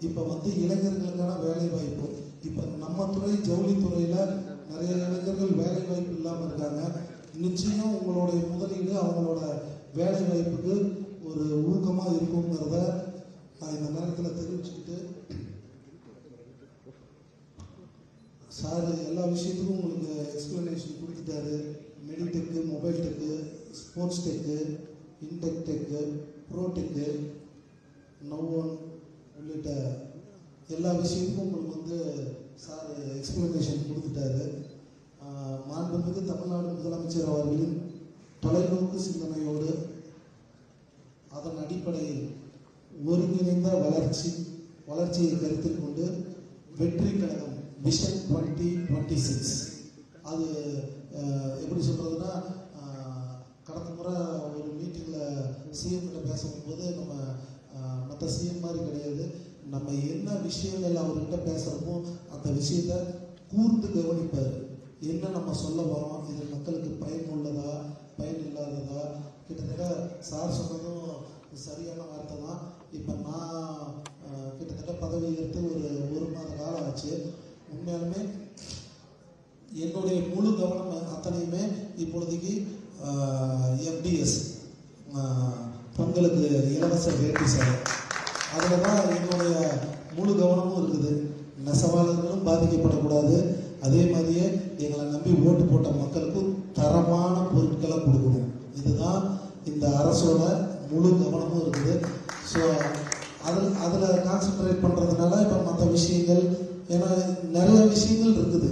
இப்போ வந்து இளைஞர்களுக்கான வேலை வாய்ப்பு, இப்போ நம்ம துறை ஜவுளித்துறையில் நிறைய இளைஞர்கள் வேலை வாய்ப்பு இல்லாமல் இருக்காங்க. நிச்சயம் உங்களுடைய முதலீடு அவங்களோட வேலை வாய்ப்புக்கு ஒரு ஊக்கமாக இருக்குங்கிறத நான் இந்த நேரத்தில் தெரிவிச்சுக்கிட்டு, சார் எல்லா விஷயத்துக்கும் உங்களுக்கு எக்ஸ்பிளனேஷன் கொடுத்துட்டாரு. Meditech, mobile tech, sports tech, intech tech, pro tech, now one உள்ளிட்ட எல்லா விஷயத்துக்கும் உங்களுக்கு வந்து சார் எக்ஸ்பிளனேஷன் கொடுத்துட்டாரு. மாண்புமிகு தமிழ்நாடு முதலமைச்சர் அவர்களின் தொலைநோக்கு சிந்தனையோடு அதன் அடிப்படையில் ஒருங்கிணைந்த வளர்ச்சியை கருத்தில் கொண்டு வெற்றி கழகம் விஷன் 2026 அது எப்படி சொல்கிறதுனா, கடந்த முறை ஒரு மீட்டிங்கில் சிஎம் கிட்ட பேசும்போது நம்ம மற்ற சிஎம் மாதிரி கிடையாது. நம்ம என்ன விஷயங்கள் அவர்கிட்ட பேசுகிறப்போ அந்த விஷயத்தை கூர்ந்து கவனிப்பார். என்ன நம்ம சொல்ல வரோம், இது மக்களுக்கு பயன் உள்ளதா பயன் இல்லாததா. கிட்டத்தட்ட சார் சொன்னதும் சரியான வார்த்தை தான். இப்போ நான் கிட்டத்தட்ட பதவி ஏற்று ஒரு மாத காலம் ஆச்சு. உண்மையாலுமே என்னுடைய முழு கவனம் அத்தனையுமே இப்பொழுதைக்கு FDS பொங்கலுக்கு இலவச வேட்டி சார், அதில் தான் என்னுடைய முழு கவனமும் இருக்குது. நெசவாளர்களும் பாதிக்கப்படக்கூடாது, அதே மாதிரியே எங்களை நம்பி ஓட்டு போட்ட மக்களுக்கும் தரமான பொருட்களை கொடுக்கணும். இதுதான் இந்த அரசோட முழு கவனமும் இருக்குது. ஸோ அதில் கான்சென்ட்ரேட் பண்ணுறதுனால இப்போ மற்ற விஷயங்கள், ஏன்னா நிறைய விஷயங்கள் இருக்குது.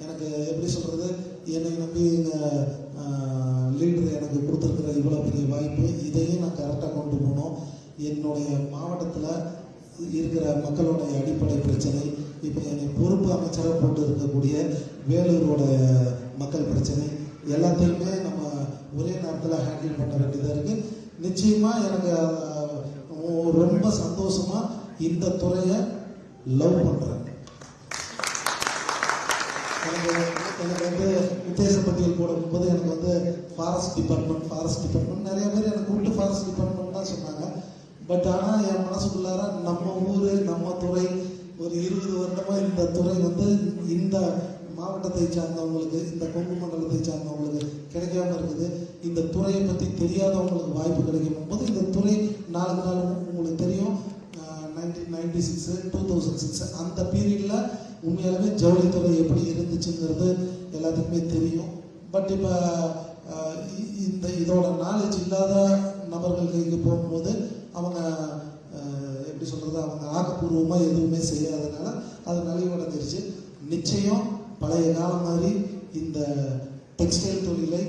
எனக்கு எப்படி சொல்கிறது, என்னை நம்பி எங்கள் லீடர் எனக்கு கொடுத்துருக்குற இவ்வளோ பெரிய வாய்ப்பு, இதையும் நான் கரெக்டாக கொண்டு போகணும். என்னுடைய மாவட்டத்தில் இருக்கிற மக்களுடைய அடிப்படை பிரச்சனை, இப்போ என்னை பொறுப்பு அமைச்சராக போட்டு இருக்கக்கூடிய வேலூரோட மக்கள் பிரச்சனை எல்லாத்தையுமே நம்ம ஒரே நேரத்தில் ஹேண்டில் பண்ண வேண்டியதாக இருக்குது. நிச்சயமாக எனக்கு ரொம்ப சந்தோஷமாக இந்த துறையை லவ் பண்ணுறேன். எனக்கு வந்து உத்தேச பட்டியல் போடும்போது எனக்கு வந்து ஃபாரஸ்ட் டிபார்ட்மெண்ட் நிறைய பேர் எனக்கு கூப்பிட்டு ஃபாரஸ்ட் டிபார்ட்மெண்ட் தான் சொன்னாங்க. பட் ஆனால் என் மனசுக்குள்ளார நம்ம ஊர் நம்ம துறை ஒரு 20 வருடமாக இந்த துறை வந்து இந்த மாவட்டத்தை சார்ந்தவங்களுக்கு, இந்த கொங்கு மண்டலத்தை சார்ந்தவங்களுக்கு கிடைக்காம இருக்குது. இந்த துறையை பற்றி தெரியாதவங்களுக்கு வாய்ப்பு கிடைக்கும் போது இந்த துறை நாளுக்கு நாள் உங்களுக்கு தெரியும். 1996 2006 அந்த பீரியடில் உண்மையாலுமே ஜவுளித்துறை எப்படி இருந்துச்சுங்கிறது எல்லாத்துக்குமே தெரியும். பட் இப்போ இதோட நாலேஜ் இல்லாத நபர்கள் கைக்கு போகும்போது அவங்க எப்படி சொல்கிறது, அவங்க ஆக்கப்பூர்வமாக எதுவுமே செய்யாதனால அது நலிவடைஞ்சிருச்சு. நிச்சயம் பழைய காலம் மாதிரி இந்த டெக்ஸ்டைல் தொழிலை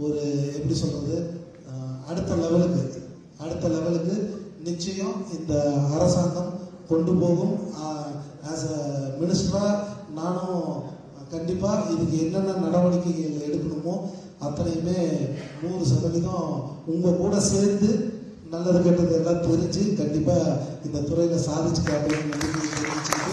ஒரு எப்படி சொல்கிறது அடுத்த லெவலுக்கு நிச்சயம் இந்த அரசாங்கம் கொண்டு போகும். ஆஸ் அ மினிஸ்டராக நானும் கண்டிப்பாக இதுக்கு என்னென்ன நடவடிக்கைகள் எடுக்கணுமோ அத்தனையுமே 100% உங்கள் கூட சேர்ந்து நல்லது கெட்டது எல்லாம் தெரிஞ்சு கண்டிப்பாக இந்த துறையில் சாதிச்சு காட்டணும்னு தெரிவிச்சுக்கிட்டு